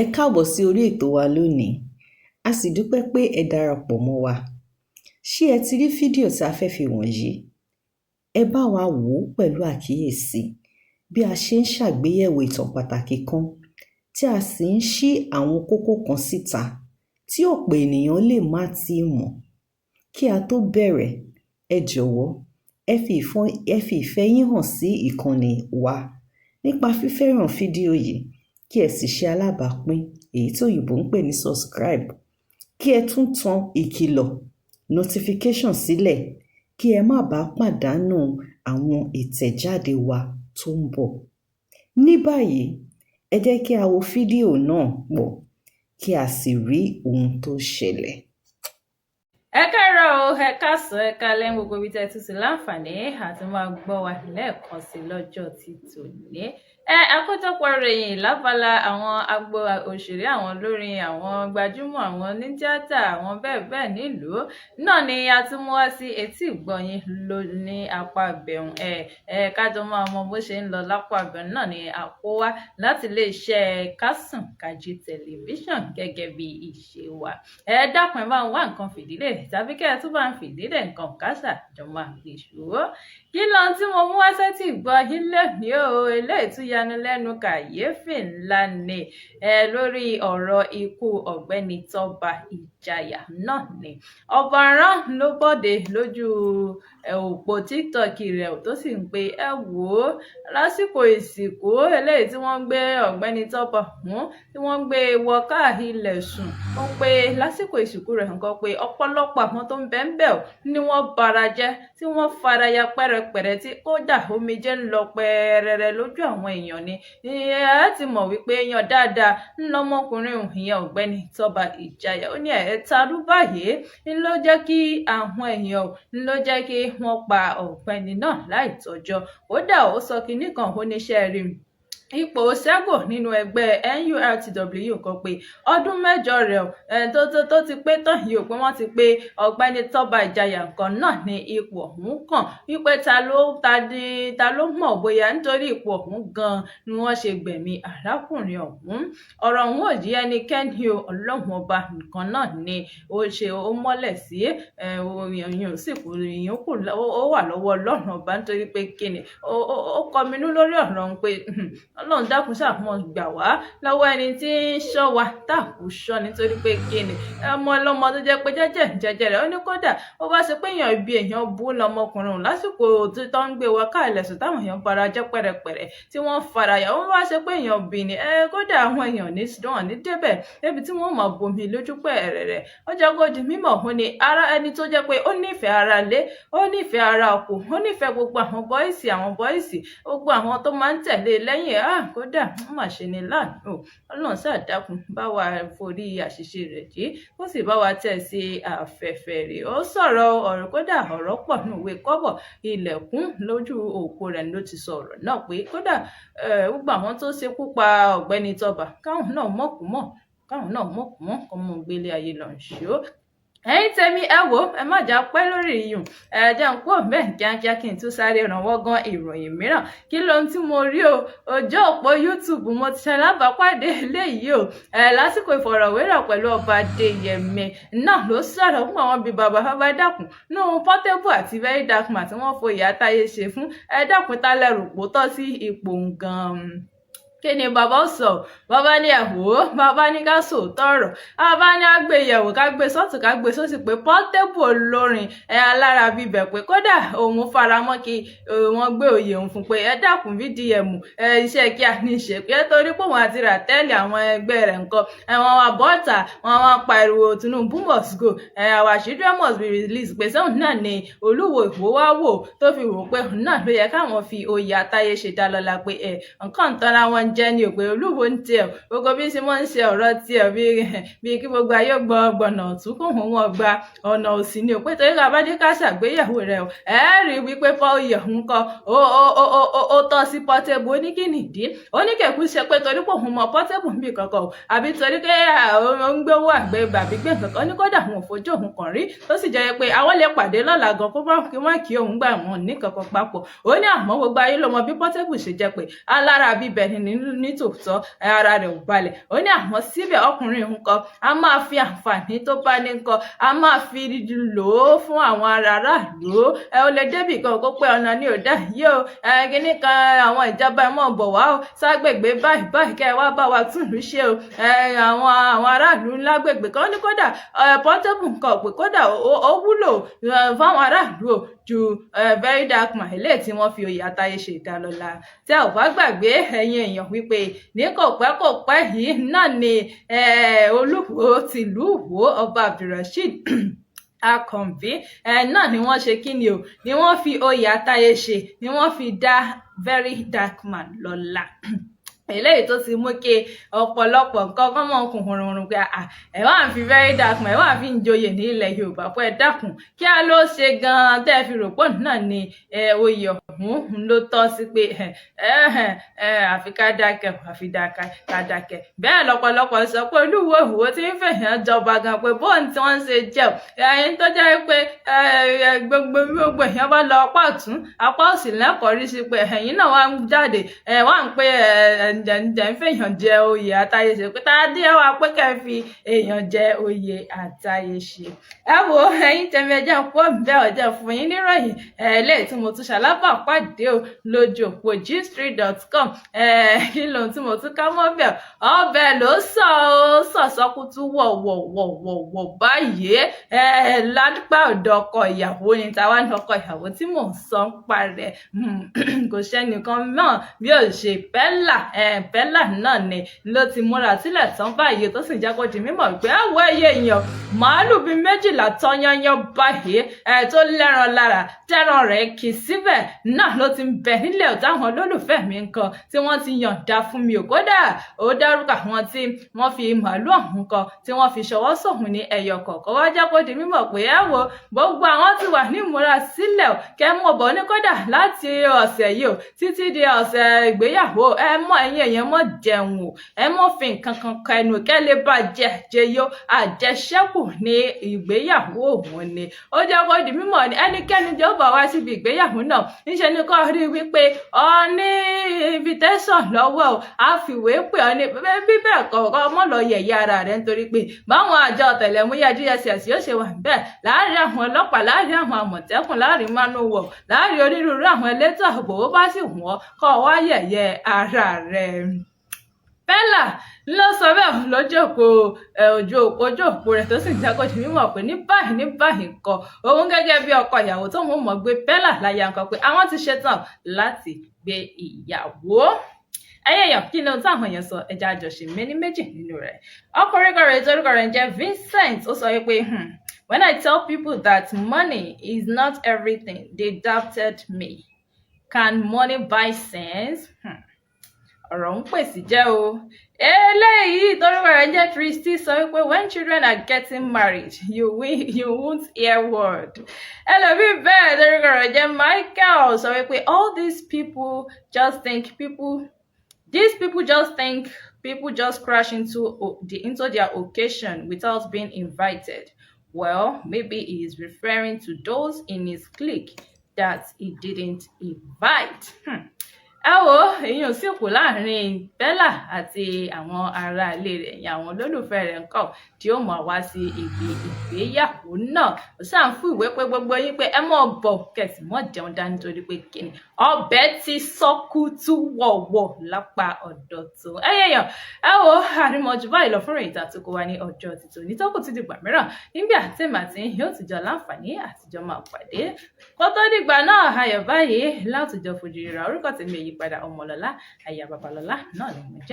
Ẹ káàbọ̀ sí orí ètò wa lónìí. A sì dúpẹ́ pé ẹ darapọ̀ mọ́ wa. Ṣé ẹ ti rí fídíò tí a fẹ́ fi wọ̀nyí? Ẹ bá wa wò ó pẹ̀lú àkíyèsí bí a ṣe ń ṣàgbéyẹ̀wò ìtàn pàtàkì kan tí a sì ń ṣí àwọn kókó kan síta tí ọ̀pọ̀ ènìyàn lè má tíì mọ̀. Kí a tó bẹ̀rẹ̀, ẹ jọ̀wọ́ ẹ fi ìfẹ́ yín hàn sí ìkànnì wa nípa fífẹ́ràn fídíò yìí, kí ẹ sì ṣe alábàápín èyí tí òyìnbó ń pè ní subscribe. Kí ẹ tún tan ìkìlọ̀ notification sílẹ̀ kí ẹ má bàa pàdánù àwọn ìtẹ̀jáde wa tó ń bọ̀. Ní báyìí, ẹ jẹ́ kí a wo fídíò náà pọ̀ kí a sì rí ohun tó ṣẹlẹ̀. Ẹ káàárọ̀ o, ẹ káàsán, ẹ káalẹ́ ní gbogbo ibi tẹ́ ti sì láǹfààní àti máa gbọ́ wa lẹ́ẹ̀kan sí lọ́jọ́ ti tòní. Àkójọpọ̀ ìròyìn lábala àwọn agbo òṣèré, àwọn olórin, àwọn gbajúmọ̀, àwọn onítíátà, àwọn bẹ́ẹ̀ bẹ́ẹ̀ nílùú náà ni a ti mú wá sí etí ìgbọ̀nyín ló ní apá abẹ̀hùn. Kájọ máa mọ bó ṣe ń lọ lápá abẹ̀hùn náà ni a kó wá láti iléeṣẹ́ Kásùn Kàjí tẹlifíṣàn gẹ́gẹ́ bí ìṣe wa. Dákun ẹ bá ń wá nǹkan fìdílé tàbí kẹ́ ẹ tún bá ń fìdílé nǹkan kásà jọ máa fi ṣòwò. Kí ló tí mo mú wá sétí ìgbọ̀nyín lónìí o, eléyìí tún yanilẹ́nu kàyéfì ńlá ni lórí ọ̀rọ̀ ikú ọ̀gbẹ́ni Tọ́ba Ìjàyà náà ni. Ọ̀bàrán ló bọ́de lójú òpó TikTok rẹ̀ tó sì ń pe ẹ wò ó lásìkò ìsìnkú eléyìí tí wọ́n gbé ọ̀gbẹ́ni Tọ́ba tí wọ́n gbé wọ káà ilẹ̀ sùn. Ó pe lásìkò ìsìnkú rẹ̀ nǹkan pé ọ̀pọ̀lọpọ̀ àwọn tó ń bẹ ń bẹ̀ ni wọ́n bara jẹ́ tí wọ́n fara ya pẹ́rẹpẹ̀rẹ tí kódà omijé ń lọ pẹ́ẹ́rẹ́rẹ́ lójú àwọn èèyàn ni. Ẹ ti mọ̀ wípé èèyàn dáadáa ńlọmọkùnrin ìyẹn ọ̀gbẹ́ni Tọ́ba Ìjàyà. Ó ní ẹ̀ẹ́ta ló báyìí ló jẹ́ kí àwọn èèyàn ló jẹ́ kí wọ́n pa ọ̀gbẹ́ni náà láì tọ́jọ́. Kódà ó sọ kinní kan ó níṣẹ́ rí ipò Ṣẹ́gun nínú ẹgbẹ́ NURTW kan pé ọdún mẹ́jọ rẹ̀ tó ti pé tán yìí ò pé wọ́n ti pé ọ̀gbẹ́ni Tọ́ba Ìjàyà nǹkan náà ní ipò ọ̀hún kàn wípé ta ló mọ̀ bóyá nítorí ipò ọ̀hún gan ni wọ́n ṣe gbẹ̀mí arákùnrin ọ̀hún. Ọ̀rọ̀ ọ̀hún ò yí ẹnikẹ́ni o, Ọlọ́run ọba nǹkan náà ni ó mọ́lẹ̀ sí èèyàn sì kú èèyàn kù ó wà lọ́wọ́ Ọlọ́run ọba nítorí pé kíni ó kọminú lórí ọ̀rọ̀ ọ̀hún pé Ọlọ́run dákun ṣàmọ́ gbà wá lọ́wọ́ ẹni tí ń ṣọ́ wa táàkù ṣọ́ nítorí pé kíni ọmọ ọlọ́mọ tó jẹ́ pé jẹ́jẹ́ rẹ̀ ó ní kódà ó bá ṣe pé èèyàn ibi èèyàn bú lọmọkùnrin òun lásìkò tó ń gbé wa káàlẹ̀ sùn táwọn èèyàn bara jẹ́ pẹ̀rẹ̀pẹ̀rẹ̀ tí wọ́n fara yà ó bá ṣe pé èèyàn bì ní kódà àwọn èèyàn ní débẹ̀ débi tí wọ́n máa bomi lójú pẹ̀rẹ̀rẹ̀. Ó jẹ́ kó di mímọ̀ ó ní ara ẹni tó jẹ́ pé ó nífẹ̀ẹ́ ara lé ó nífẹ̀ẹ́ ara ọkọ ó nífẹ̀ẹ́ gbogbo àwọn bọ́ìsì gbogbo àwọn tó máa ń tẹ̀lé lẹ́yìn kódà wọ́n mà ṣe ni láàánú. Ọlọ́run ṣàdákun bá wa forí àṣìṣe rẹ̀ jí ó sì bá wa tẹ̀ sí afẹ́fẹ́ rẹ̀. Ó sọ̀rọ̀ ọ̀rọ̀ kódà ọ̀rọ̀ pọ̀ nínú ìwé kọ́bọ̀ ilẹ̀kùn lójú òpó rẹ̀ ló ti sọ ọ̀rọ̀ náà pé kódà gbogbo àwọn tó ṣekú pa ọ̀gbẹ́ni Tọ́ba káwọn náà mọ̀kú mọ̀ kọ́mọ gbélé ayé lọ ṣó. Ẹ̀yin tèmi ẹ wò ẹ má jà pẹ́ lórí iyùn jẹ́ ń kó bẹ́ẹ̀ kíákíá kí n tún sáré rànwọ́ gan ìròyìn mìíràn. Kí lóhun tí mo rí o ojú òpó YouTube mo ti ṣe alábàápàdé eléyìí o lásìkò ìfọ̀rọ̀wérọ̀ pẹ̀lú ọba Adéyẹmí náà ló sọ̀rọ̀ fún àwọn bíi bàbá dákun nínú Portable àti Very Dark Man tí wọ́n foyè àtayé ṣe fún dákun tálẹ̀rù pò tọ́ sí ipò gan-an. Kí ni bàbá sọ? Bàbá ní ẹ̀wò bàbá ní ká sòótọ́ ọ̀rọ̀ bàbá ní àgbéyẹ̀wò ká gbé sọ́tún ká gbé sósì pé Portable olórin alára bíbẹ̀ pé kódà òun faramọ́ kí wọ́n gbé oyè òun fún pé dákun VDM iṣẹ́ kí a ní ṣe pé torí pé òun àti Ràtẹ́lì àwọn ẹgbẹ́ rẹ̀ nǹkan wọn wá bọ́ọ̀tà wọn wá pariwo Tinubu must go our children must be released pé sóun náà ni Olúwo Ìwó wá wò tó fi wò pé òun náà ló yẹ káwọn fi oyè àtayé ṣe dá lọ́la pé nǹkan tán ra wọn jẹ́ ní òpè Olúwo ń tiẹ̀ gbogbo bí ṣe mọ́ ń ṣe ọ̀rọ̀ tiẹ̀ bí kí gbogbo ayé gbọ̀nà ọ̀tún kó wọn gba ọ̀nà òsì ní òpè torí ká bá dé ká ṣàgbéyẹ̀wò rẹ̀ rí wípé oyè òun kọ ó tọ́ sí Portable oníkìnìdí oníkẹ̀kú ṣe pé torí pé òun mọ Portable ń bì kankan àbí torí pé ó ń gbé owó àgbẹ̀ bàbí gbé kankan ní kódà òun ò fojú òun kàn rí tó sì jẹ́ pé àwọn lè pàdé lọ́la gan kó bá kí wọ́n kí òun gbà wọ́n ní kankan papọ̀. Ó ní àmọ́ gbogbo ayé ló mọ bí Portable ṣe jẹ́ pé alára bíbẹ̀ nínú nítòótọ́ ara rẹ̀ ò balẹ̀. Ó ní àmọ́ síbẹ̀ ọkùnrin òun kan a máa fi àǹfààní tó bá ní nǹkan a máa fi lò ó fún àwọn aráàlú. Ó lè débì kan kó pé ọ̀nà ni ò dá yìí o, kíní kan àwọn ìjọba ẹ mọ̀ bọ̀ wá o ságbègbè báyìí kẹ́ ẹ wá bá wa túnlù ṣe o. Àwọn aráàlú lágbègbè kan ní kódà Portable nǹkan pé kódà ó wúlò fáwọn aráàlú o ju Very Dark Man eléyìí tí wọ́n fi oyè Àtayé ṣe ìdálọ́lá. Tí a ò bá gbàgbé ẹ̀yin èèyàn wípé ní kò pẹ́ yìí náà ni Olúwo tìlú Ìwó Ọba Abdulrasheed Akànbí náà ni wọ́n ṣe kíni o, ni wọ́n fi oyè Àtayé ṣe, ni wọ́n fi dá Very Dark Man lọ́lá. Eléyìí tó ti mú kí ọ̀pọ̀lọpọ̀ nǹkan kan mọ̀ kùn hùrùn pé ẹ wá ń fi Very Dark Man ẹ wá fi ń joyè ní ilẹ̀ Yorùbá pé ẹ dákun kí á ló ṣe gan-an tẹ́ fi rò pọ̀ náà ni oyè ọ̀hún ló tọ́ sí pé àfi ká dákẹ́ àfi ká dákẹ́. Bẹ́ẹ̀ lọ́pọ̀lọpọ̀ sọ pé Olúwo Ìwó tí ń fẹ̀yàn jọba gan pé bóun tí wọ́n ń ṣe jẹ́ ẹ̀yin tó jẹ́ pé gbogbo èèyàn bá lọ apá ọ̀tún apá òsì lẹ́kọ̀ọ́ rí sí pé ẹ̀yin náà wá ń jáde wá ń pé ǹjẹ́ ń fèèyàn jẹ oyè Àtayé ṣe pé tádé wá pé kẹ́ fi èèyàn jẹ oyè Àtayé ṣe. Ẹ wo ẹ̀yin tẹ̀mí ẹjẹ́ ń pọ̀ bẹ́ẹ̀ ọjọ́ fún yín níròyìn eléyìí tí mo tún ṣalábàápàdé o lójú òpó gstreet.com. Kí lóhun tí mo tún ká mọ́ bẹ́ẹ̀ ọbẹ̀ ló sọ̀sọ́kútú wọ̀wọ̀wọ̀wọ̀ báyìí lápá ọ̀dọ̀ ọkọ ìyàwó ni tàwa ní ọkọ ìyàwó tí mò ń sọ ń parẹ́ kò sẹ́nìkan náà bí ó ṣe Bella náà ni ló ti múra sílẹ̀ tán báyìí tó sì jẹ́ kó di mímọ̀ pé àwọ̀ ẹyẹ èèyàn màálù bíi 12 tán yányán báyìí tó lẹ́ran lára tẹ́ran rẹ̀ kì í síbẹ̀ náà ló ti ń bẹ nílẹ̀ táwọn olólùfẹ́ mi nǹkan tí wọ́n ti yànda fún mi ò kódà ó dárúkọ àwọn tí wọ́n fi màálù ọ̀hún kan tí wọ́n fi ṣọwọ́ sóhun ní ẹyọ kọ̀ọ̀kan wá jẹ́ kó di mímọ̀ pé gbogbo àwọn ti wà ní ìmúra sílẹ̀ kẹ́ mọ̀ bọ̀ ní kódà láti ọ̀sẹ̀ yìí o títí di ọ̀sẹ̀ ìgbéyàwó ẹ̀yin èèyàn mọ̀ jẹun o mọ̀ fi nǹkan kan ka ẹnu kẹ́lẹ́ bá jẹyó àjẹṣẹ́kù ní ìgbéyàwó òun ni ó jẹ́ kó di mímọ̀ ní ẹnikẹ́ni jẹ́ ó bá wá síbi ìgbéyàwó náà níṣẹ́ ni kò rí wípé ọ ní invitation lọ́wọ́ o àfiwé pé ọ ní bíbẹ̀ kọ̀ọ̀kan mọ́ lọ yẹ̀yẹ́ ara rẹ̀ nítorí pé báwọn àjọ ọ̀tẹlẹ̀múyẹ́ DSS yóò ṣe wà bẹ́ẹ̀ láàrin àwọn ọlọ́pàá láàrin àwọn àmọ̀tẹ́kùn láàrin manowar láàrin onírúurú àwọn elétò ààbò ó bá sì wọ́n kọ́ wá yẹ̀yẹ́ ara rẹ̀. Bella ló sọ bẹ́ẹ̀ ojú òpó rẹ̀ tó sì jẹ́ kó di mímọ̀ pé ní báyìí nǹkan òun gẹ́gẹ́ bí ọkọ ìyàwó tó mọ̀ mọ́ gbé Bella láyà nǹkan pé àwọn ti ṣetán láti gbé ìyàwó. Ẹ̀yin èèyàn kí ni ohun táwọn èèyàn sọ ẹja àjọṣe méjì nínú rẹ̀. Ọkùnrin kan rẹ̀ torúkọ rẹ̀ ń jẹ́ Vincent ó sọ wípé when I tell people that money is not everything they doubted me. Can money buy sense? Ọ̀rọ̀ ń pèsè jẹ́ o. Eléyìí torúkọ rẹ̀ jẹ́ Christy sọ wípé when children are getting married you won't hear word. Ẹlòmíì bẹ́ẹ̀ torúkọ rẹ̀ jẹ́ Michael sọ wípé all these people just think people just crash into their occasion without being invited. Well, maybe he is referring to those in his clique that he didn't invite. Èyí ò sì kù láàrin Bella àti àwọn ará ilé rẹ̀ ìyẹn àwọn olólùfẹ́ rẹ̀ nǹkan tí ó mọ̀ wá sí ibi ìgbéyàwó náà ó sàn fún ìwé pé gbogbo yín pé ẹ mọ̀ bọ̀ kẹ̀sì mọ̀ jẹun dání torí pé kíni ọbẹ̀ ti sọ́kútú wọ̀wọ̀ lápá ọ̀dọ̀ tó ẹ̀yẹ̀yàn àrímọ̀jú báyìí lọ fún ìrìn àtúkọ wa ní ọjọ́ títò ní tó kù ti dìgbà mìíràn nígbà tí màtí yóò ti jọ láǹfààní àtijọ́ máa pàdé kó tó dìgbà náà ayọ̀ báyìí látijọ́ fojú rírà orúkọ tèmi èyí padà Ọmọlọ́lá aya Babalọ́lá náà ni mo jẹ́.